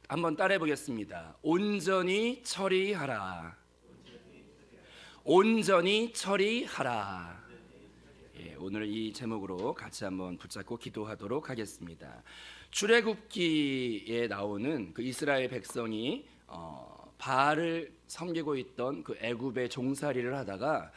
한번 따라해 보겠습니다. 온전히 처리하라. 온전히 처리하라. 오늘 이 제목으로 같이 한번 붙잡고 기도하도록 하겠습니다. 출애굽기에 나오는 그 이스라엘 백성이 바알을 섬기고 있던 그 애굽의 종살이를 하다가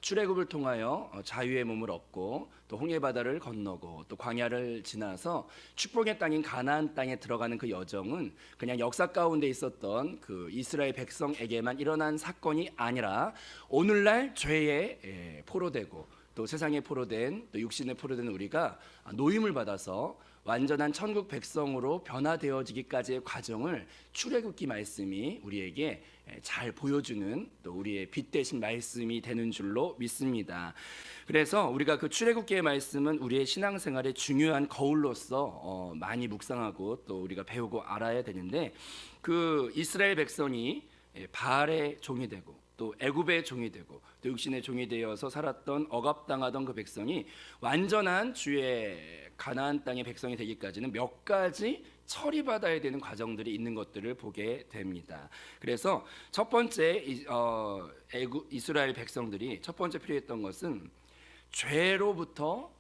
출애굽을 통하여 자유의 몸을 얻고 또 홍해 바다를 건너고 또 광야를 지나서 축복의 땅인 가나안 땅에 들어가는 그 여정은 그냥 역사 가운데 있었던 그 이스라엘 백성에게만 일어난 사건이 아니라 오늘날 죄에 포로되고 또 세상에 포로된 또 육신에 포로된 우리가 노임을 받아서 완전한 천국 백성으로 변화되어지기까지의 과정을 출애굽기 말씀이 우리에게 잘 보여주는 또 우리의 빛 대신 말씀이 되는 줄로 믿습니다. 그래서 우리가 그 출애굽기의 말씀은 우리의 신앙생활의 중요한 거울로서 많이 묵상하고 또 우리가 배우고 알아야 되는데, 그 이스라엘 백성이 바알의 종이 되고 또 애굽의 종이 되고 또 육신의 종이 되어서 살았던 억압당하던 그 백성이 완전한 주의 가나안 땅의 백성이 되기까지는 몇 가지 처리받아야 되는 과정들이 있는 것들을 보게 됩니다. 그래서 첫 번째 이스라엘 백성들이 첫 번째 필요했던 것은 죄로부터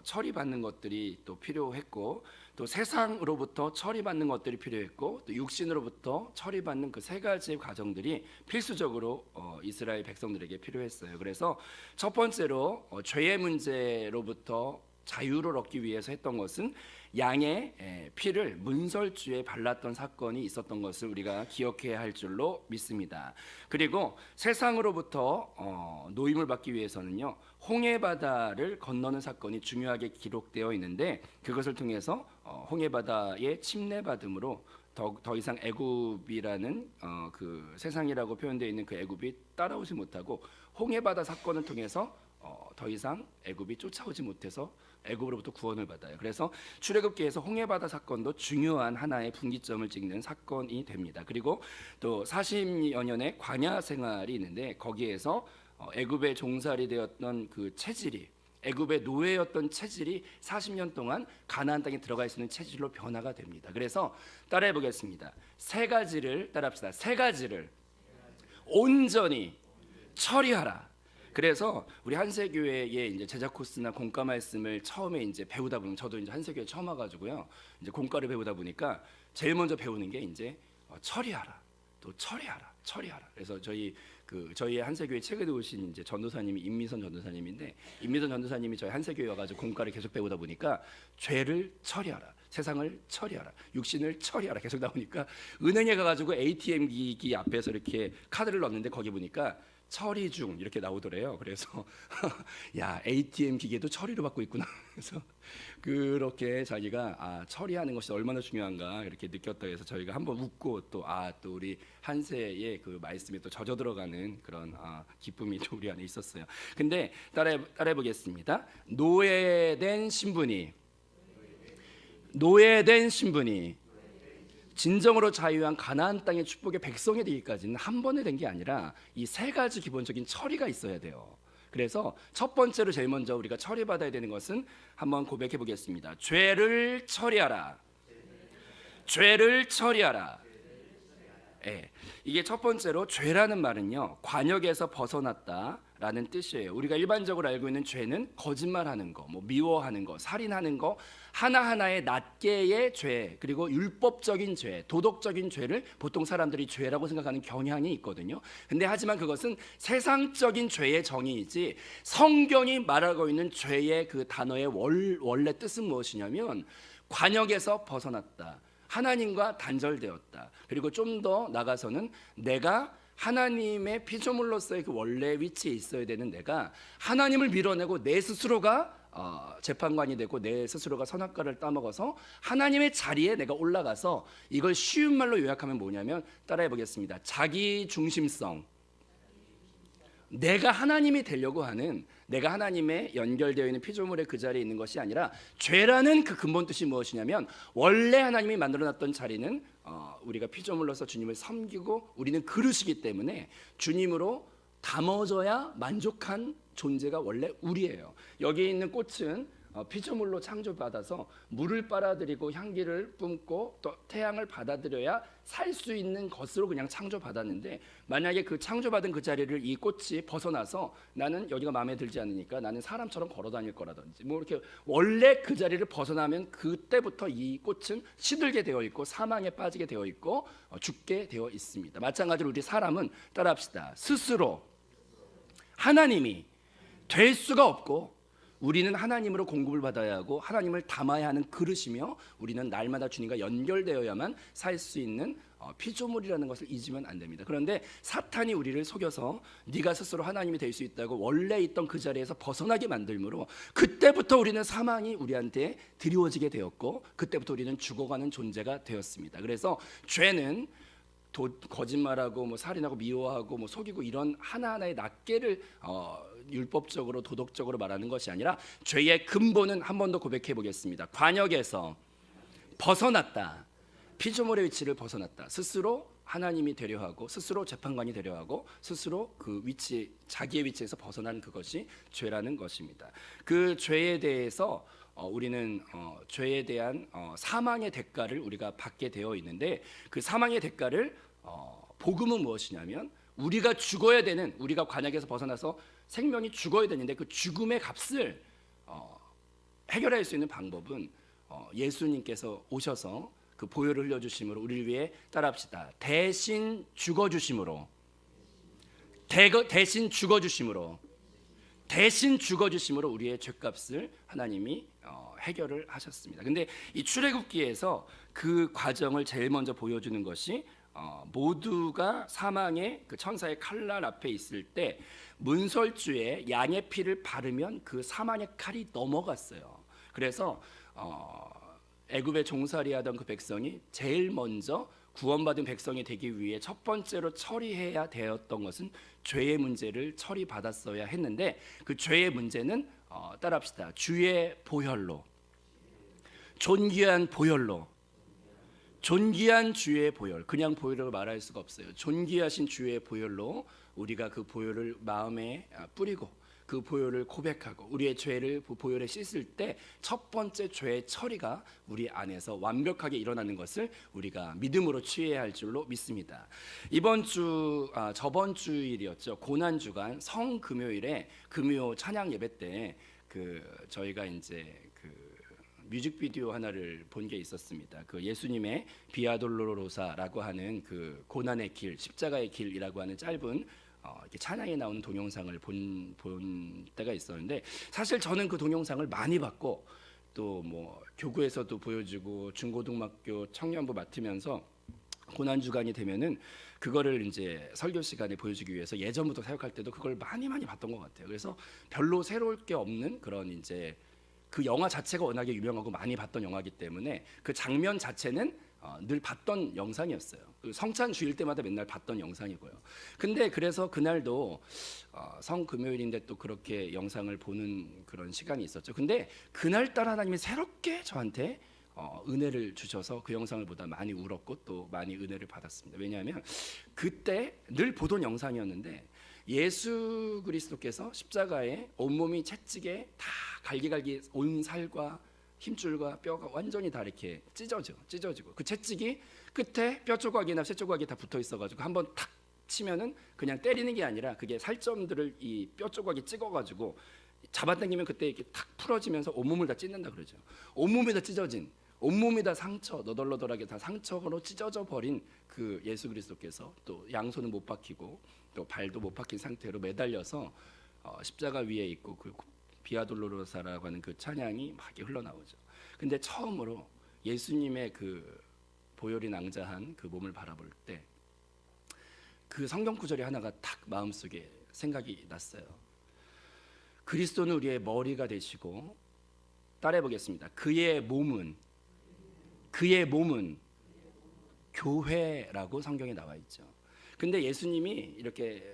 처리받는 것들이 또 필요했고, 또 세상으로부터 처리받는 것들이 필요했고, 또 육신으로부터 처리받는 그 세 가지의 과정들이 필수적으로 이스라엘 백성들에게 필요했어요. 그래서 첫 번째로 죄의 문제로부터 자유를 얻기 위해서 했던 것은 양의 피를 문설주에 발랐던 사건이 있었던 것을 우리가 기억해야 할 줄로 믿습니다. 그리고 세상으로부터 노임을 받기 위해서는요, 홍해 바다를 건너는 사건이 중요하게 기록되어 있는데, 그것을 통해서 홍해 바다에 침례받음으로 더 이상 애굽이라는 그 세상이라고 표현되어 있는 그 애굽이 따라오지 못하고, 홍해 바다 사건을 통해서 더 이상 애굽이 쫓아오지 못해서 애굽으로부터 구원을 받아요. 그래서 출애굽기에서 홍해 바다 사건도 중요한 하나의 분기점을 찍는 사건이 됩니다. 그리고 또 40여 년의 광야 생활이 있는데, 거기에서 애굽의 종살이 되었던 그 체질이, 애굽의 노예였던 체질이 40년 동안 가나안 땅에 들어가 있는 체질로 변화가 됩니다. 그래서 따라해 보겠습니다. 세 가지를 따라합시다. 세 가지를 온전히 처리하라. 그래서 우리 한세교회의 이제 제자 코스나 공과 말씀을 처음에 이제 배우다 보면, 저도 이제 한세교회 처음 와가지고요, 이제 공과를 배우다 보니까 제일 먼저 배우는 게 이제 처리하라, 또 처리하라. 그래서 저희 한세교회 최근에 오신 이제 전도사님이 임미선 전도사님인데, 임미선 전도사님이 저희 한세교회 와가지고 공과를 계속 배우다 보니까 죄를 처리하라, 세상을 처리하라, 육신을 처리하라 계속 나오니까, 은행에 가가지고 ATM 기기 앞에서 이렇게 카드를 넣는데 거기 보니까 처리 중 이렇게 나오더래요. 그래서 야, ATM 기계도 처리를 받고 있구나. 그래서 그렇게 자기가 처리하는 것이 얼마나 중요한가 이렇게 느꼈다 해서 저희가 한번 웃고, 또 우리 한세의 그 말씀에 또 젖어 들어가는 그런 기쁨이 또 우리 안에 있었어요. 근데 따라해 보겠습니다. 노예된 신분이 진정으로 자유한 가나안 땅의 축복의 백성이 되기까지는 한 번에 된 게 아니라 이 세 가지 기본적인 처리가 있어야 돼요. 그래서 첫 번째로 제일 먼저 우리가 처리받아야 되는 것은 한번 고백해 보겠습니다. 죄를 처리하라. 죄를 처리하라. 이게 첫 번째로, 죄라는 말은요, 관역에서 벗어났다라는 뜻이에요. 우리가 일반적으로 알고 있는 죄는 거짓말하는 거, 미워하는 거, 살인하는 거, 하나하나의 낱개의 죄, 그리고 율법적인 죄, 도덕적인 죄를 보통 사람들이 죄라고 생각하는 경향이 있거든요. 근데 하지만 그것은 세상적인 죄의 정의이지, 성경이 말하고 있는 죄의 그 단어의 원래 뜻은 무엇이냐면 관역에서 벗어났다, 하나님과 단절되었다, 그리고 좀 더 나가서는 내가 하나님의 피조물로서의 그 원래 위치에 있어야 되는 내가 하나님을 밀어내고 내 스스로가 재판관이 되고 내 스스로가 선악과를 따먹어서 하나님의 자리에 내가 올라가서, 이걸 쉬운 말로 요약하면 뭐냐면, 따라해 보겠습니다. 자기 중심성, 내가 하나님이 되려고 하는, 내가 하나님에 연결되어 있는 피조물의 그 자리에 있는 것이 아니라, 죄라는 그 근본 뜻이 무엇이냐면, 원래 하나님이 만들어놨던 자리는 우리가 피조물로서 주님을 섬기고 우리는 그릇이기 때문에 주님으로 담아져야 만족한 존재가 원래 우리예요. 여기 있는 꽃은 피조물로 창조받아서 물을 빨아들이고 향기를 뿜고 또 태양을 받아들여야 살 수 있는 것으로 그냥 창조받았는데, 만약에 그 창조받은 그 자리를 이 꽃이 벗어나서 나는 여기가 마음에 들지 않으니까 나는 사람처럼 걸어 다닐 거라든지 뭐 이렇게 원래 그 자리를 벗어나면 그때부터 이 꽃은 시들게 되어 있고 사망에 빠지게 되어 있고 죽게 되어 있습니다. 마찬가지로 우리 사람은 따라합시다. 스스로 하나님이 될 수가 없고, 우리는 하나님으로 공급을 받아야 하고 하나님을 담아야 하는 그릇이며, 우리는 날마다 주님과 연결되어야만 살 수 있는 피조물이라는 것을 잊으면 안 됩니다. 그런데 사탄이 우리를 속여서 네가 스스로 하나님이 될 수 있다고 원래 있던 그 자리에서 벗어나게 만들므로 그때부터 우리는 사망이 우리한테 드리워지게 되었고, 그때부터 우리는 죽어가는 존재가 되었습니다. 그래서 죄는 거짓말하고 뭐 살인하고 미워하고 뭐 속이고 이런 하나하나의 낱개를 율법적으로 도덕적으로 말하는 것이 아니라, 죄의 근본은 한 번 더 고백해 보겠습니다. 관역에서 벗어났다. 피조물의 위치를 벗어났다. 스스로 하나님이 되려 하고 스스로 재판관이 되려 하고 스스로 그 위치, 자기의 위치에서 벗어난 그것이 죄라는 것입니다. 그 죄에 대해서 우리는 죄에 대한 사망의 대가를 우리가 받게 되어 있는데, 그 사망의 대가를 복음은 무엇이냐면, 우리가 죽어야 되는, 우리가 관역에서 벗어나서 생명이 죽어야 되는데 그 죽음의 값을 해결할 수 있는 방법은 예수님께서 오셔서 그 보혈을 흘려주심으로 우리를 위해, 따라합시다, 대신 죽어주심으로, 대신 죽어주심으로, 대신 죽어주심으로 우리의 죄값을 하나님이 해결을 하셨습니다. 근데 이 출애굽기에서 그 과정을 제일 먼저 보여주는 것이, 모두가 사망의 그 천사의 칼날 앞에 있을 때 문설주에 양의 피를 바르면 그 사망의 칼이 넘어갔어요. 그래서 애굽에 종살이하던 그 백성이 제일 먼저 구원받은 백성이 되기 위해 첫 번째로 처리해야 되었던 것은 죄의 문제를 처리받았어야 했는데, 그 죄의 문제는 따라합시다. 주의 보혈로, 존귀한 보혈로, 존귀한 주의 보혈, 그냥 보혈을 말할 수가 없어요. 존귀하신 주의 보혈로 우리가 그 보혈을 마음에 뿌리고 그 보혈을 고백하고 우리의 죄를 그 보혈에 씻을 때 첫 번째 죄의 처리가 우리 안에서 완벽하게 일어나는 것을 우리가 믿음으로 취해야 할 줄로 믿습니다. 저번 주일이었죠. 고난 주간 성금요일에 금요 찬양 예배 때 저희가 이제 뮤직비디오 하나를 본 게 있었습니다. 그 예수님의 비아돌로로사라고 하는 그 고난의 길, 십자가의 길이라고 하는 짧은 이렇게 찬양에 나오는 동영상을 본 때가 있었는데, 사실 저는 그 동영상을 많이 봤고 또 뭐 교구에서도 보여주고 중고등학교 청년부 맡으면서 고난 주간이 되면은 그거를 이제 설교 시간에 보여주기 위해서 예전부터 사역할 때도 그걸 많이 봤던 것 같아요. 그래서 별로 새로울 게 없는 그런, 이제 그 영화 자체가 워낙에 유명하고 많이 봤던 영화이기 때문에 그 장면 자체는 늘 봤던 영상이었어요. 그 성찬 주일 때마다 맨날 봤던 영상이고요. 근데 그래서 그날도 성금요일인데 또 그렇게 영상을 보는 그런 시간이 있었죠. 근데 그날따라 하나님이 새롭게 저한테 은혜를 주셔서 그 영상을 보다 많이 울었고 또 많이 은혜를 받았습니다. 왜냐하면 그때 늘 보던 영상이었는데, 예수 그리스도께서 십자가에 온몸이 채찍에 다 갈기갈기 온 살과 힘줄과 뼈가 완전히 다 이렇게 찢어지고 그 채찍이 끝에 뼈 조각이나 쇠 조각이 다 붙어 있어가지고 한번 탁 치면은 그냥 때리는 게 아니라 그게 살점들을 이 뼈 조각이 찍어가지고 잡아당기면 그때 이렇게 탁 풀어지면서 온몸을 다 찢는다 그러죠. 온몸이 다 찢어진, 온몸이 다 상처, 너덜너덜하게 다 상처로 찢어져 버린 그 예수 그리스도께서 또 양손은 못 박히고 또 발도 못 박힌 상태로 매달려서 십자가 위에 있고 그 비아돌로로사라고 하는 그 찬양이 막 흘러나오죠. 근데 처음으로 예수님의 그 보혈이 낭자한 그 몸을 바라볼 때 그 성경 구절이 하나가 탁 마음속에 생각이 났어요. 그리스도는 우리의 머리가 되시고, 따라해 보겠습니다. 그의 몸은 교회라고 성경에 나와 있죠. 근데 예수님이 이렇게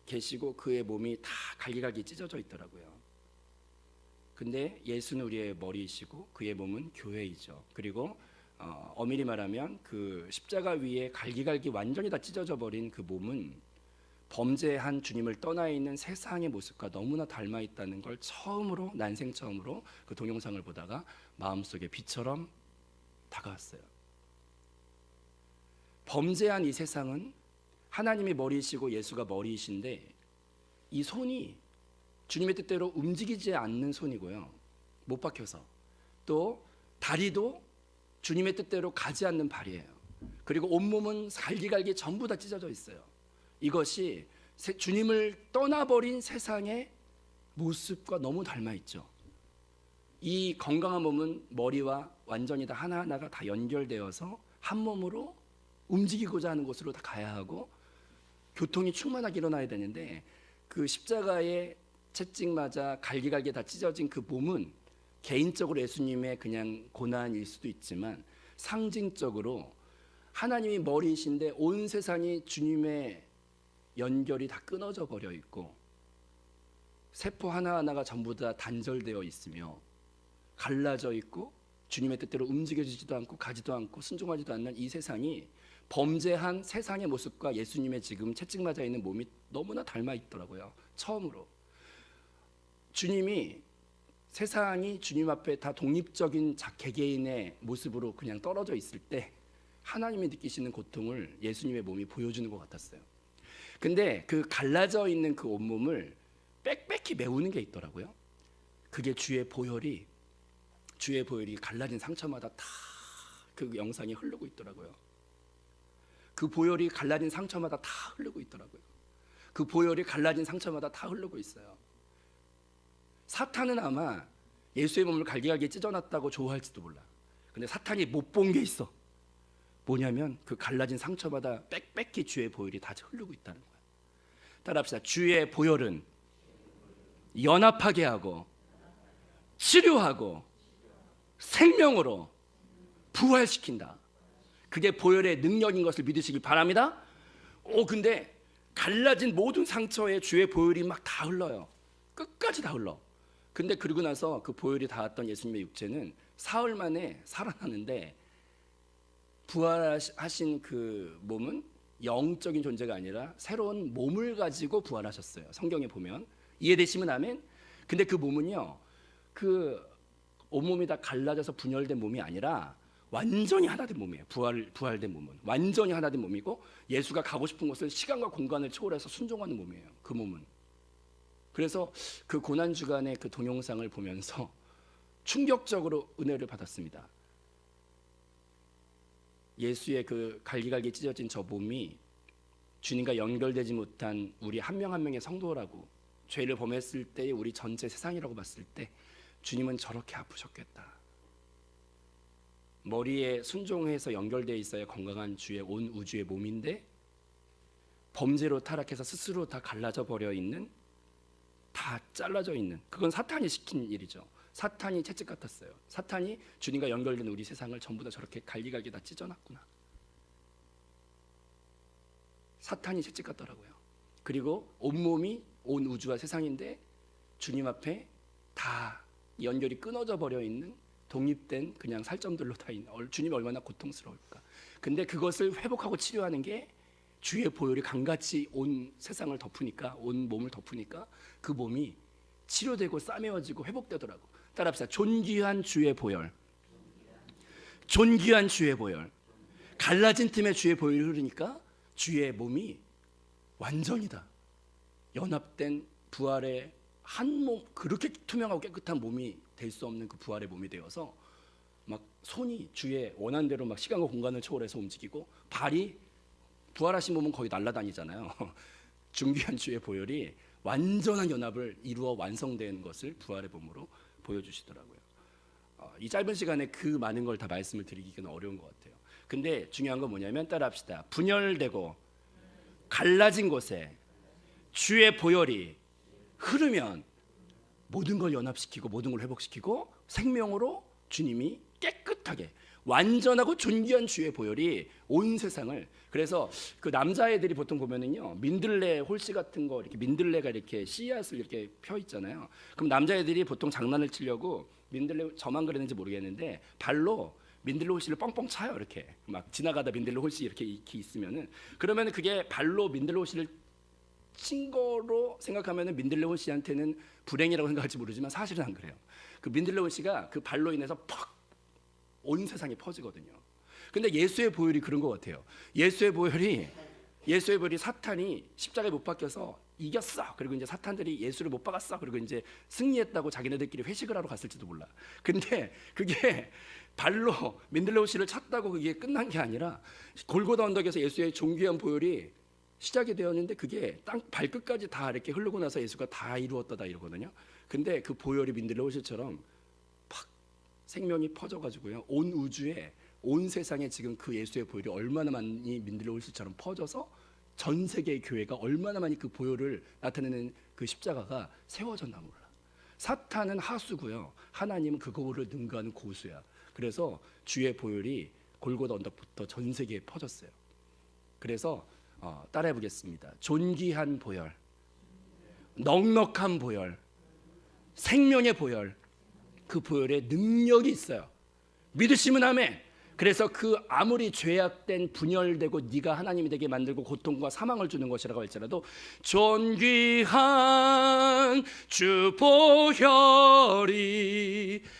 계시고 그의 몸이 다 갈기갈기 찢어져 있더라고요. 근데 예수는 우리의 머리이시고 그의 몸은 교회이죠. 그리고 엄밀히 말하면 그 십자가 위에 갈기갈기 완전히 다 찢어져 버린 그 몸은 범죄한 주님을 떠나 있는 세상의 모습과 너무나 닮아 있다는 걸 처음으로, 난생 처음으로 그 동영상을 보다가 마음속에 비처럼 다가왔어요. 범죄한 이 세상은 하나님이 머리이시고 예수가 머리이신데 이 손이 주님의 뜻대로 움직이지 않는 손이고요, 못 박혀서, 또 다리도 주님의 뜻대로 가지 않는 발이에요. 그리고 온몸은 갈기갈기 전부 다 찢어져 있어요. 이것이 주님을 떠나버린 세상의 모습과 너무 닮아 있죠. 이 건강한 몸은 머리와 완전히 다 하나하나가 다 연결되어서 한 몸으로 움직이고자 하는 곳으로 다 가야 하고 교통이 충만하게 일어나야 되는데, 그 십자가에 채찍 맞아 갈기갈기 다 찢어진 그 몸은 개인적으로 예수님의 그냥 고난일 수도 있지만 상징적으로 하나님이 머리이신데 온 세상이 주님의 연결이 다 끊어져 버려 있고 세포 하나하나가 전부 다 단절되어 있으며 갈라져 있고 주님의 뜻대로 움직여지지도 않고 가지도 않고 순종하지도 않는 이 세상이 범죄한 세상의 모습과 예수님의 지금 채찍 맞아 있는 몸이 너무나 닮아 있더라고요. 처음으로 주님이, 세상이 주님 앞에 다 독립적인 개개인의 모습으로 그냥 떨어져 있을 때 하나님이 느끼시는 고통을 예수님의 몸이 보여주는 것 같았어요. 근데 그 갈라져 있는 그 온몸을 빽빽히 메우는 게 있더라고요. 그게 주의 보혈이 갈라진 상처마다 다 그 영상이 흐르고 있더라고요. 그 보혈이 갈라진 상처마다 다 흐르고 있더라고요. 그 보혈이 갈라진 상처마다 다 흐르고 있어요. 사탄은 아마 예수의 몸을 갈기갈기 찢어놨다고 좋아할지도 몰라. 근데 사탄이 못 본 게 있어. 뭐냐면 그 갈라진 상처마다 빽빽히 주의 보혈이 다 흐르고 있다는 거야. 따라합시다. 주의 보혈은 연합하게 하고 치료하고 생명으로 부활시킨다. 그게 보혈의 능력인 것을 믿으시기 바랍니다. 근데 갈라진 모든 상처에 주의 보혈이 막 다 흘러요. 끝까지 다 흘러. 근데 그러고 나서 그 보혈이 닿았던 예수님의 육체는 사흘 만에 살아나는데, 부활하신 그 몸은 영적인 존재가 아니라 새로운 몸을 가지고 부활하셨어요. 성경에 보면. 이해되시면 아멘. 근데 그 몸은요, 그 온몸이 다 갈라져서 분열된 몸이 아니라 완전히 하나 된 몸이에요. 부활된 몸은 완전히 하나 된 몸이고, 예수가 가고 싶은 곳을 시간과 공간을 초월해서 순종하는 몸이에요. 그 몸은. 그래서 그 고난 주간의 그 동영상을 보면서 충격적으로 은혜를 받았습니다. 예수의 그 갈기갈기 찢어진 저 몸이 주님과 연결되지 못한 우리 한 명 한 명의 성도라고, 죄를 범했을 때의 우리 전체 세상이라고 봤을 때 주님은 저렇게 아프셨겠다. 머리에 순종해서 연결되어 있어야 건강한 주의 온 우주의 몸인데 범죄로 타락해서 스스로 다 갈라져 버려 있는, 다 잘라져 있는, 그건 사탄이 시킨 일이죠. 사탄이 채찍 같았어요. 사탄이 주님과 연결된 우리 세상을 전부 다 저렇게 갈기갈기 다 찢어놨구나. 사탄이 채찍 같더라고요. 그리고 온몸이 온 우주와 세상인데 주님 앞에 다 연결이 끊어져 버려 있는, 독립된 그냥 살점들로 다 있는, 주님이 얼마나 고통스러울까. 근데 그것을 회복하고 치료하는 게 주의 보혈이 강같이 온 세상을 덮으니까, 온 몸을 덮으니까 그 몸이 치료되고 싸매어지고 회복되더라고. 따라합시다. 존귀한 주의 보혈. 존귀한 주의 보혈. 갈라진 틈에 주의 보혈이 흐르니까 주의 몸이 완전이다. 연합된 부활의 한 몸, 그렇게 투명하고 깨끗한 몸이 될 수 없는 그 부활의 몸이 되어서 막 손이 주의 원한대로 막 시간과 공간을 초월해서 움직이고, 발이, 부활하신 몸은 거의 날아다니잖아요. 존귀한 주의 보혈이 완전한 연합을 이루어 완성된 것을 부활의 몸으로 보여주시더라고요. 이 짧은 시간에 그 많은 걸 다 말씀을 드리기는 어려운 것 같아요. 근데 중요한 건 뭐냐면, 따라합시다. 분열되고 갈라진 곳에 주의 보혈이 흐르면 모든 걸 연합시키고 모든 걸 회복시키고 생명으로 주님이 깨끗하게 완전하고 존귀한 주의 보혈이 온 세상을. 그래서 그 남자애들이 보통 보면은요, 민들레 홀씨 같은 거, 이렇게 민들레가 이렇게 씨앗을 이렇게 펴 있잖아요. 그럼 남자애들이 보통 장난을 치려고, 민들레, 저만 그랬는지 모르겠는데 발로 민들레 홀씨를 뻥뻥 차요. 이렇게 막 지나가다 민들레 홀씨 이렇게 있으면은, 그러면 그게 발로 민들레 홀씨를 친 거로 생각하면은 민들레온 씨한테는 불행이라고 생각할지 모르지만 사실은 안 그래요. 그 민들레온 씨가 그 발로 인해서 팍 온 세상에 퍼지거든요. 근데 예수의 보혈이 그런 것 같아요. 예수의 보혈이 사탄이 십자가에 못 박혀서 이겼어. 그리고 이제 사탄들이 예수를 못 박았어. 그리고 이제 승리했다고 자기네들끼리 회식을 하러 갔을지도 몰라. 근데 그게 발로 민들레온 씨를 찼다고 그게 끝난 게 아니라 골고다 언덕에서 예수의 존귀한 보혈이 시작이 되었는데 그게 땅 발끝까지 다 이렇게 흐르고 나서 예수가 다 이루었다 이러거든요. 근데 그 보혈이 민들레온 씨처럼 팍 생명이 퍼져가지고요, 온 우주에, 온 세상에 지금 그 예수의 보혈이 얼마나 많이 민들레온 씨처럼 퍼져서 전 세계의 교회가 얼마나 많이 그 보혈을 나타내는 그 십자가가 세워졌나 몰라. 사탄은 하수고요, 하나님은 그거를 능가하는 고수야. 그래서 주의 보혈이 골고다 언덕부터 전 세계에 퍼졌어요. 그래서 따라해 보겠습니다. 존귀한 보혈, 넉넉한 보혈, 생명의 보혈, 그 보혈에 능력이 있어요. 믿으시면 아멘. 그래서 그 아무리 죄악된 분열되고 네가 하나님이 되게 만들고 고통과 사망을 주는 것이라고 할지라도 존귀한 주 보혈이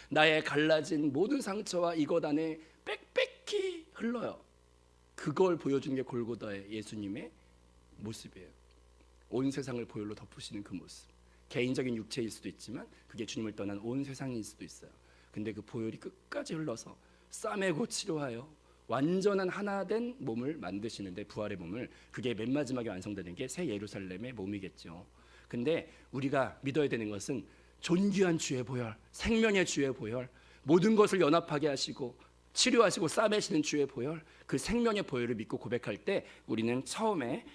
나의 갈라진 모든 상처와 이것 안에 빽빽히 흘러요. 그걸 보여준 게 골고다의 예수님의 모습이에요. 온 세상을 보혈로 덮으시는 그 모습. 개인적인 육체일 수도 있지만 그게 주님을 떠난 온 세상일 수도 있어요. 근데 그 보혈이 끝까지 흘러서 싸매고 치료하여 완전한 하나된 몸을 만드시는데, 부활의 몸을, 그게 맨 마지막에 완성되는 게 새 예루살렘의 몸이겠죠. 근데 우리가 믿어야 되는 것은 존귀한 주의 보혈, 생명의 주의 보혈, 모든 것을 연합하게 하시고 치료하시고 싸매시는 주의 보혈, 그 생명의 보혈을 믿고 고백할 때 우리는 처음에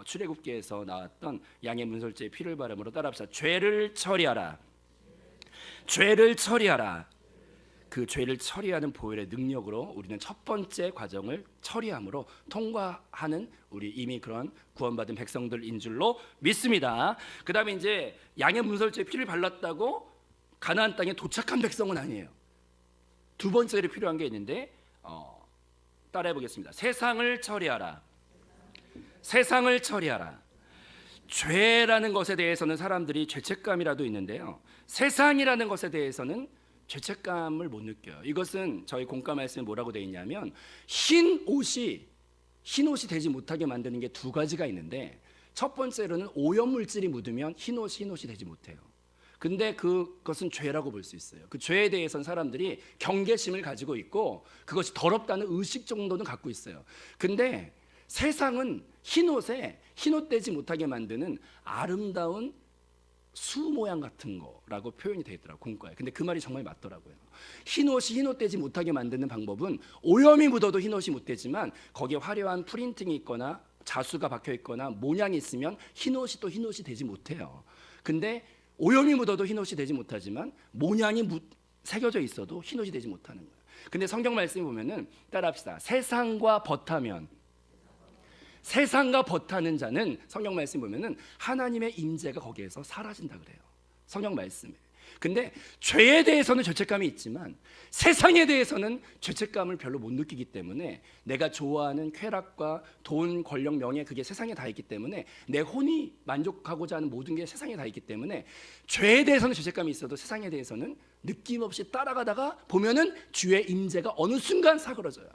출애굽기에서 나왔던 양의 문설주의 피를 바람으로 따라합시다. 죄를 처리하라. 죄를 처리하라. 그 죄를 처리하는 보혈의 능력으로 우리는 첫 번째 과정을 처리함으로 통과하는, 우리 이미 그런 구원받은 백성들인 줄로 믿습니다. 그 다음에 이제 양의 문설주의 피를 발랐다고 가나안 땅에 도착한 백성은 아니에요. 두 번째로 필요한 게 있는데 따라해 보겠습니다. 세상을 처리하라. 세상을 처리하라. 죄라는 것에 대해서는 사람들이 죄책감이라도 있는데요, 세상이라는 것에 대해서는 죄책감을 못 느껴요. 이것은 저희 공과 말씀에 뭐라고 되어 있냐면 흰 옷이 되지 못하게 만드는 게 두 가지가 있는데, 첫 번째로는 오염물질이 묻으면 흰 옷이 되지 못해요. 근데 그것은 죄라고 볼 수 있어요. 그 죄에 대해서는 사람들이 경계심을 가지고 있고 그것이 더럽다는 의식 정도는 갖고 있어요. 근데 세상은 흰옷 되지 못하게 만드는 아름다운 수 모양 같은 거라고 표현이 되어 있더라고요, 공과에. 근데 그 말이 정말 맞더라고요. 흰옷이 흰옷 되지 못하게 만드는 방법은, 오염이 묻어도 흰옷이 못 되지만 거기에 화려한 프린팅이 있거나 자수가 박혀 있거나 모양이 있으면 흰옷이 또 흰옷이 되지 못해요. 근데 오염이 묻어도 흰옷이 되지 못하지만 모양이 새겨져 있어도 흰옷이 되지 못하는 거예요. 근데 성경 말씀을 보면은 따라합시다. 세상과 벗하면, 세상과 벗하는 자는, 성경 말씀 보면은 하나님의 임재가 거기에서 사라진다 그래요, 성경 말씀에. 근데 죄에 대해서는 죄책감이 있지만 세상에 대해서는 죄책감을 별로 못 느끼기 때문에, 내가 좋아하는 쾌락과 돈, 권력, 명예, 그게 세상에 다 있기 때문에, 내 혼이 만족하고자 하는 모든 게 세상에 다 있기 때문에 죄에 대해서는 죄책감이 있어도 세상에 대해서는 느낌 없이 따라가다가 보면은 주의 임재가 어느 순간 사그러져요.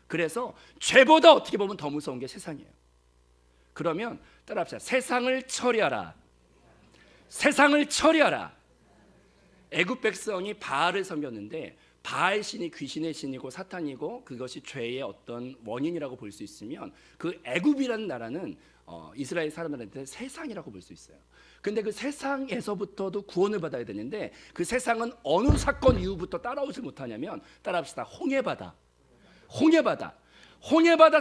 그래서 죄보다 어떻게 보면 더 무서운 게 세상이에요. 그러면 따라합시다. 세상을 처리하라. 세상을 처리하라. 애굽 백성이 바알을 섬겼는데 바알 신이 귀신의 신이고 사탄이고 그것이 죄의 어떤 원인이라고 볼 수 있으면, 그 애굽이라는 나라는 이스라엘 사람들한테 세상이라고 볼 수 있어요. 근데 그 세상에서부터도 구원을 받아야 되는데 그 세상은 어느 사건 이후부터 따라오지 못하냐면, 따라합시다. 홍해바다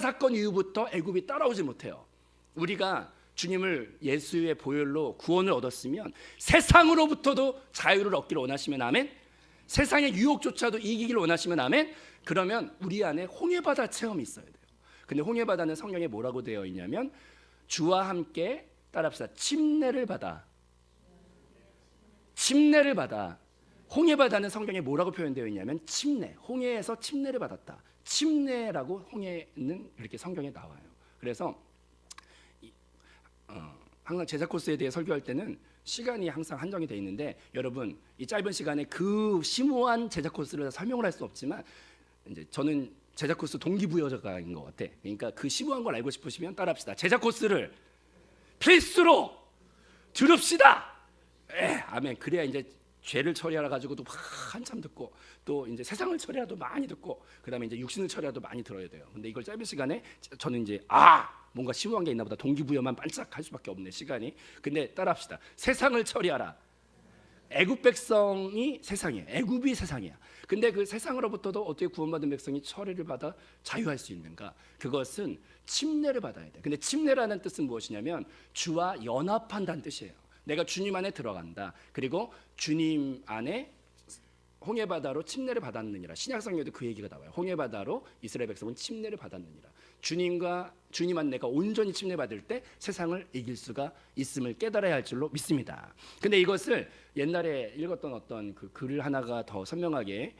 사건 이후부터 애굽이 따라오지 못해요. 우리가 주님을 예수의 보혈로 구원을 얻었으면 세상으로부터도 자유를 얻기를 원하시면 아멘. 세상의 유혹조차도 이기기를 원하시면 아멘. 그러면 우리 안에 홍해바다 체험이 있어야 돼요. 근데 홍해바다는 성경에 뭐라고 되어 있냐면, 주와 함께, 따라합시다. 침례를 받아. 홍해바다는 성경에 뭐라고 표현되어 있냐면 침례, 홍해에서 침례를 받았다. 침례라고 홍해는 이렇게 성경에 나와요. 그래서 항상 제자 코스에 대해 설교할 때는 시간이 항상 한정이 돼 있는데, 여러분 이 짧은 시간에 그 심오한 제자 코스를 설명을 할 수 없지만, 이제 저는 제자 코스 동기부여자인 것 같아. 그러니까 그 심오한 걸 알고 싶으시면 따라합시다. 제자 코스를 필수로 들읍시다. 아멘. 그래야 이제 죄를 처리하라 가지고도 막 한참 듣고, 또 이제 세상을 처리하도 많이 듣고, 그다음에 이제 육신을 처리하도 많이 들어야 돼요. 근데 이걸 짧은 시간에 저는 이제 뭔가 심오한 게 있나 보다, 동기부여만 반짝할 수밖에 없네 시간이. 근데 따라합시다. 세상을 처리하라. 애굽 백성이 세상이에요. 애굽이 세상이야. 근데 그 세상으로부터도 어떻게 구원받은 백성이 처리를 받아 자유할 수 있는가? 그것은 침례를 받아야 돼. 근데 침례라는 뜻은 무엇이냐면 주와 연합한다는 뜻이에요. 내가 주님 안에 들어간다. 그리고 주님 안에 홍해바다로 침례를 받았느니라. 신약성경에도 그 얘기가 나와요. 홍해바다로 이스라엘 백성은 침례를 받았느니라. 주님 안 내가 온전히 침례받을 때 세상을 이길 수가 있음을 깨달아야 할 줄로 믿습니다. 근데 이것을 옛날에 읽었던 어떤 그 글을 하나가 더 선명하게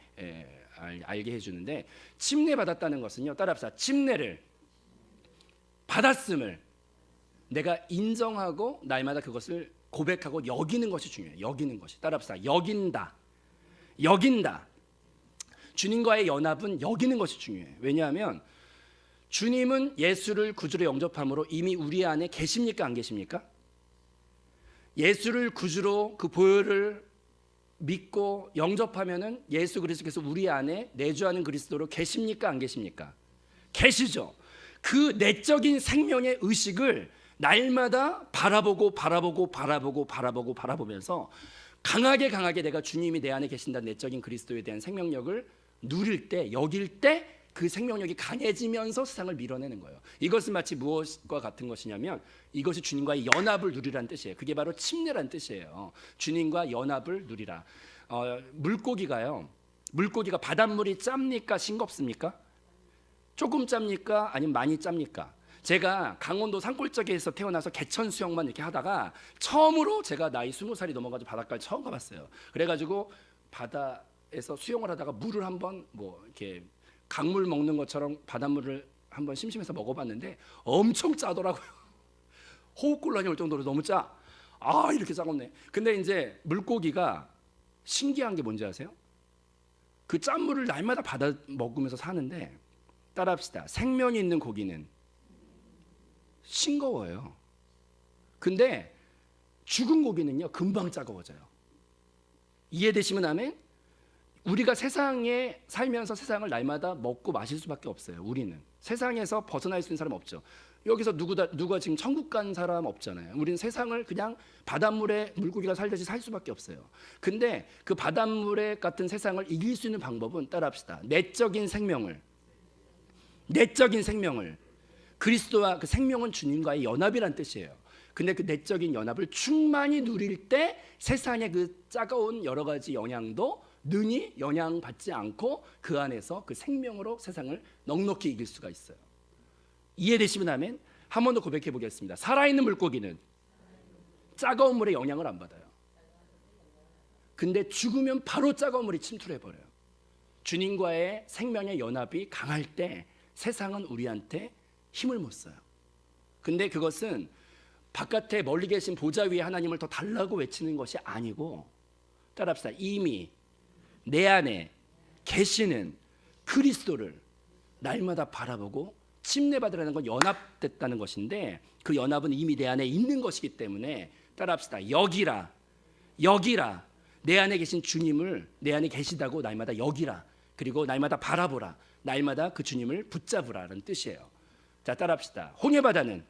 알게 해주는데, 침례받았다는 것은요, 따라합시다. 침례를 받았음을 내가 인정하고 날마다 그것을 고백하고 여기는 것이 중요해요. 여기는 것이. 따라합시다. 여긴다. 주님과의 연합은 여기는 것이 중요해요. 왜냐하면 주님은 예수를 구주로 영접함으로 이미 우리 안에 계십니까, 안 계십니까? 예수를 구주로 그 보혈을 믿고 영접하면은 예수 그리스도께서 우리 안에 내주하는 그리스도로 계십니까, 안 계십니까? 계시죠. 그 내적인 생명의 의식을 날마다 바라보면서 강하게 내가 주님이 내 안에 계신다는 내적인 그리스도에 대한 생명력을 누릴 때, 여길 때 그 생명력이 강해지면서 세상을 밀어내는 거예요. 이것은 마치 무엇과 같은 것이냐면, 이것이 주님과의 연합을 누리라는 뜻이에요. 그게 바로 침례라는 뜻이에요. 주님과 연합을 누리라. 물고기가 바닷물이 짭니까, 싱겁습니까? 조금 짭니까, 아니면 많이 짭니까? 제가 강원도 산골짜기에서 태어나서 개천 수영만 이렇게 하다가 처음으로 제가 나이 20살이 넘어가지고 바닷가를 처음 가봤어요. 그래가지고 바다에서 수영을 하다가 물을 한번 이렇게 강물 먹는 것처럼 바닷물을 한번 심심해서 먹어봤는데 엄청 짜더라고요. 호흡곤란이 올 정도로 너무 짜. 이렇게 짜겠네. 근데 이제 물고기가 신기한 게 뭔지 아세요? 그 짠물을 날마다 받아 먹으면서 사는데, 따라합시다. 생명이 있는 고기는 싱거워요. 근데 죽은 고기는요, 금방 짜거워져요. 이해되시면 아멘? 우리가 세상에 살면서 세상을 날마다 먹고 마실 수밖에 없어요. 우리는 세상에서 벗어날 수 있는 사람 없죠. 여기서 누가 지금 천국 간 사람 없잖아요. 우리는 세상을 그냥 바닷물에 물고기가 살듯이 살 수밖에 없어요. 근데 그 바닷물에 같은 세상을 이길 수 있는 방법은, 따라합시다. 내적인 생명을 그리스도와 그 생명은 주님과의 연합이란 뜻이에요. 근데 그 내적인 연합을 충만히 누릴 때 세상의 그 차가운 여러 가지 영향도 능히 영향받지 않고 그 안에서 그 생명으로 세상을 넉넉히 이길 수가 있어요. 이해되시면 아멘. 한 번 더 고백해 보겠습니다. 살아있는 물고기는 차가운 물에 영향을 안 받아요. 근데 죽으면 바로 차가운 물이 침투해 버려요. 주님과의 생명의 연합이 강할 때 세상은 우리한테 힘을 못 써요. 근데 그것은 바깥에 멀리 계신 보좌 위에 하나님을 더 달라고 외치는 것이 아니고, 따라합시다. 이미 내 안에 계시는 그리스도를 날마다 바라보고 침례받으라는 건 연합됐다는 것인데, 그 연합은 이미 내 안에 있는 것이기 때문에, 따라합시다. 여기라. 내 안에 계신 주님을 내 안에 계시다고 날마다 여기라. 그리고 날마다 바라보라. 날마다 그 주님을 붙잡으라는 뜻이에요. 자, 따라합시다. 홍해바다는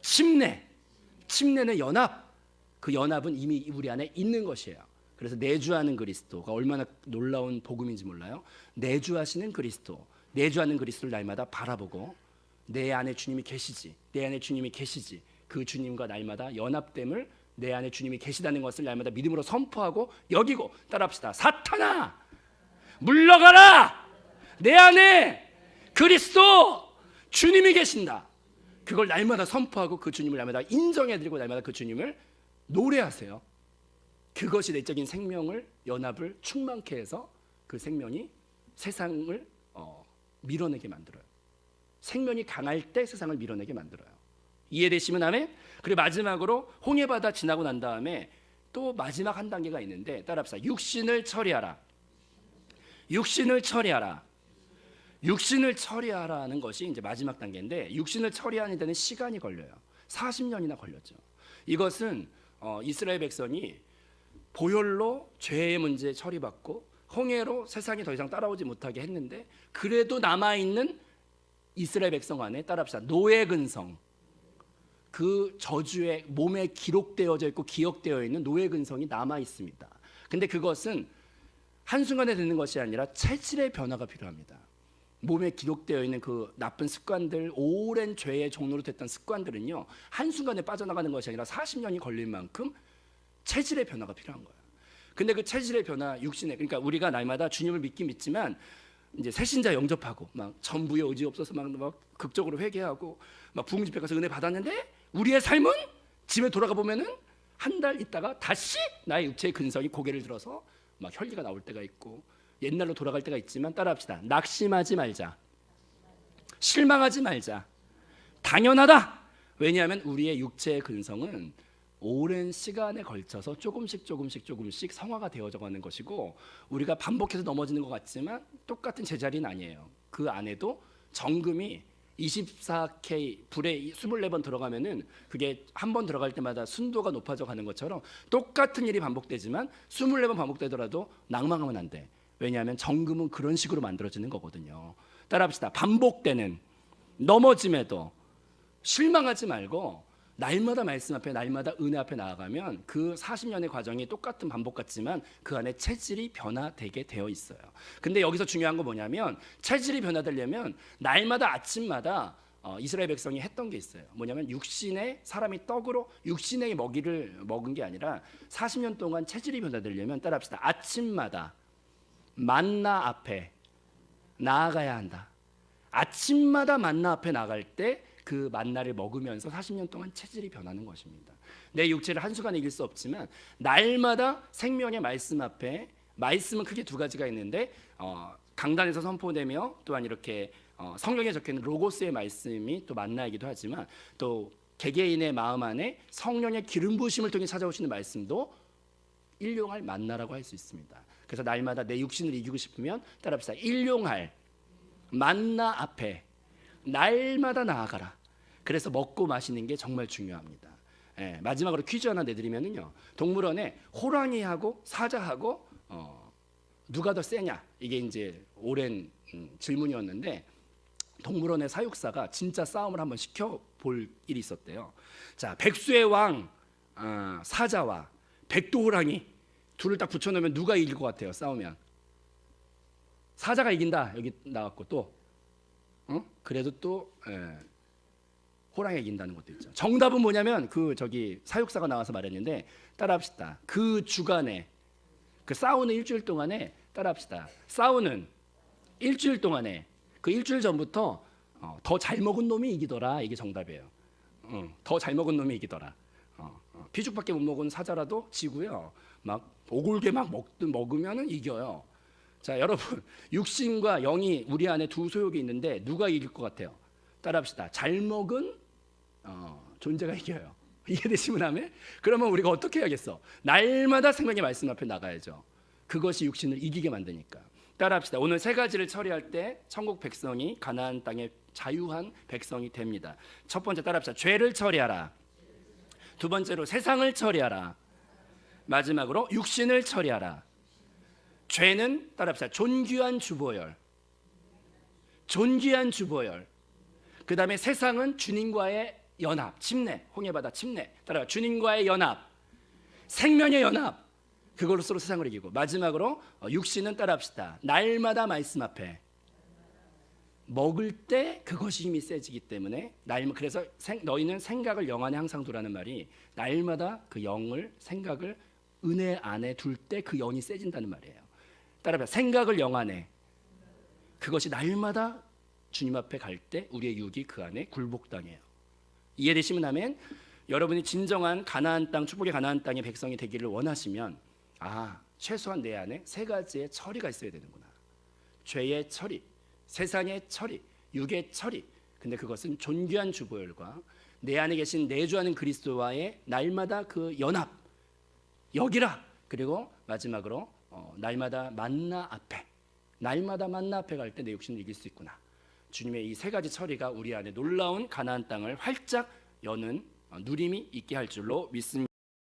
침례는 연합. 그 연합은 이미 우리 안에 있는 것이에요. 그래서 내주하는 그리스도가 얼마나 놀라운 복음인지 몰라요. 내주하시는 그리스도, 내주하는 그리스도를 날마다 바라보고 내 안에 주님이 계시지, 그 주님과 날마다 연합됨을, 내 안에 주님이 계시다는 것을 날마다 믿음으로 선포하고 여기고, 따라합시다. 사탄아 물러가라. 내 안에 그리스도 주님이 계신다. 그걸 날마다 선포하고 그 주님을 날마다 인정해드리고 날마다 그 주님을 노래하세요. 그것이 내적인 생명을, 연합을 충만케 해서 그 생명이 세상을 밀어내게 만들어요. 생명이 강할 때 세상을 밀어내게 만들어요. 이해되시면 아멘? 그리고 마지막으로 홍해바다 지나고 난 다음에 또 마지막 한 단계가 있는데 따라합시다. 육신을 처리하라. 육신을 처리하라. 육신을 처리하라는 것이 이제 마지막 단계인데, 육신을 처리하는 데는 시간이 걸려요. 40년이나 걸렸죠. 이것은 이스라엘 백성이 보혈로 죄의 문제 처리받고 홍해로 세상이 더 이상 따라오지 못하게 했는데, 그래도 남아있는 이스라엘 백성 안에 따라합시다. 노예 근성, 그 저주의 몸에 기록되어져 있고 기억되어 있는 노예 근성이 남아 있습니다. 근데 그것은 한순간에 되는 것이 아니라 체질의 변화가 필요합니다. 몸에 기록되어 있는 그 나쁜 습관들, 오랜 죄의 종로로 됐던 습관들은요, 한순간에 빠져나가는 것이 아니라 40년이 걸릴 만큼 체질의 변화가 필요한 거예요. 근데 그 체질의 변화, 육신의, 그러니까 우리가 날마다 주님을 믿긴 믿지만 이제 새신자 영접하고 막 전부의 의지 없어서 막 극적으로 회개하고 막 부흥 집회 가서 은혜 받았는데, 우리의 삶은 집에 돌아가 보면은 한 달 있다가 다시 나의 육체의 근성이 고개를 들어서 막 혈기가 나올 때가 있고 옛날로 돌아갈 때가 있지만, 따라합시다. 낙심하지 말자. 실망하지 말자. 당연하다. 왜냐하면 우리의 육체의 근성은 오랜 시간에 걸쳐서 조금씩 성화가 되어져 가는 것이고, 우리가 반복해서 넘어지는 것 같지만 똑같은 제자리는 아니에요. 그 안에도 정금이 24K 불에 24번 들어가면은 그게 한 번 들어갈 때마다 순도가 높아져 가는 것처럼 똑같은 일이 반복되지만 24번 반복되더라도 낭망하면 안 돼. 왜냐하면 정금은 그런 식으로 만들어지는 거거든요. 따라합시다. 반복되는, 넘어짐에도 실망하지 말고 날마다 말씀 앞에, 날마다 은혜 앞에 나아가면 그 40년의 과정이 똑같은 반복 같지만 그 안에 체질이 변화되게 되어 있어요. 근데 여기서 중요한 건 뭐냐면, 체질이 변화되려면 날마다 아침마다 이스라엘 백성이 했던 게 있어요. 뭐냐면 육신의 사람이 떡으로 육신의 먹이를 먹은 게 아니라 40년 동안 체질이 변화되려면, 따라합시다. 아침마다 만나 앞에 나아가야 한다. 아침마다 만나 앞에 나갈 때 그 만나를 먹으면서 40년 동안 체질이 변하는 것입니다. 내 육체를 한순간에 이길 수 없지만 날마다 생명의 말씀 앞에, 말씀은 크게 두 가지가 있는데 강단에서 선포되며 또한 이렇게 성경에 적혀있는 로고스의 말씀이 또 만나이기도 하지만, 또 개개인의 마음 안에 성령의 기름 부으심을 통해 찾아오시는 말씀도 일용할 만나라고 할 수 있습니다. 그래서 날마다 내 육신을 이기고 싶으면 따라합시다. 일용할 만나 앞에 날마다 나아가라. 그래서 먹고 마시는 게 정말 중요합니다. 마지막으로 퀴즈 하나 내드리면요, 동물원에 호랑이하고 사자하고 누가 더 세냐, 이게 이제 오랜 질문이었는데, 동물원의 사육사가 진짜 싸움을 한번 시켜볼 일이 있었대요. 자, 백수의 왕 사자와 백두호랑이 둘을 딱 붙여놓으면 누가 이길 것 같아요? 싸우면 사자가 이긴다. 여기 나왔고 또 그래도 또 호랑이가 이긴다는 것도 있죠. 정답은 뭐냐면 그 저기 사육사가 나와서 말했는데, 따라합시다. 그 주간에, 그 싸우는 일주일 동안에, 따라합시다. 싸우는 일주일 동안에 그 일주일 전부터 더 잘 먹은 놈이 이기더라. 이게 정답이에요. 더 잘 먹은 놈이 이기더라. 피죽밖에 못 먹은 사자라도 지고요. 막 오골개 막 먹으면은 이겨요. 자, 여러분, 육신과 영이 우리 안에 두 소욕이 있는데 누가 이길 것 같아요? 따라합시다. 잘 먹은 존재가 이겨요. 이해되시면 하면? 그러면 우리가 어떻게 해야겠어? 날마다 생명의 말씀 앞에 나가야죠. 그것이 육신을 이기게 만드니까. 따라합시다. 오늘 세 가지를 처리할 때 천국 백성이 가나안 땅의 자유한 백성이 됩니다. 첫 번째, 따라합시다. 죄를 처리하라. 두 번째로 세상을 처리하라. 마지막으로 육신을 처리하라. 죄는 따라합시다. 존귀한 주보혈. 존귀한 주보혈. 그 다음에 세상은 주님과의 연합, 침례, 홍해바다 침례. 따라가 주님과의 연합, 생명의 연합. 그걸로서 세상을 이기고, 마지막으로 육신은 따라합시다. 날마다 말씀 앞에 먹을 때 그것이 힘이 세지기 때문에 그래서 너희는 생각을 영 안에 항상 두라는 말이, 날마다 그 영을, 생각을 은혜 안에 둘 때 그 영이 세진다는 말이에요. 따라합시다. 생각을 영 안에, 그것이 날마다 주님 앞에 갈 때 우리의 육이 그 안에 굴복당해요. 이해되시면 아멘. 여러분이 진정한 가나안 땅, 축복의 가나안 땅의 백성이 되기를 원하시면, 최소한 내 안에 세 가지의 처리가 있어야 되는구나. 죄의 처리, 세상의 처리, 육의 처리, 그 근데 그것은 존귀한 주보혈과 내 안에 계신 내주하는 그리스도와의 날마다 그 연합, 여기라. 그리고 마지막으로 날마다 만나 앞에 갈 때 내 육신을 이길 수 있구나. 주님의 이 세 가지 처리가 우리 안에 놀라운 가나안 땅을 활짝 여는 누림이 있게 할 줄로 믿습니다.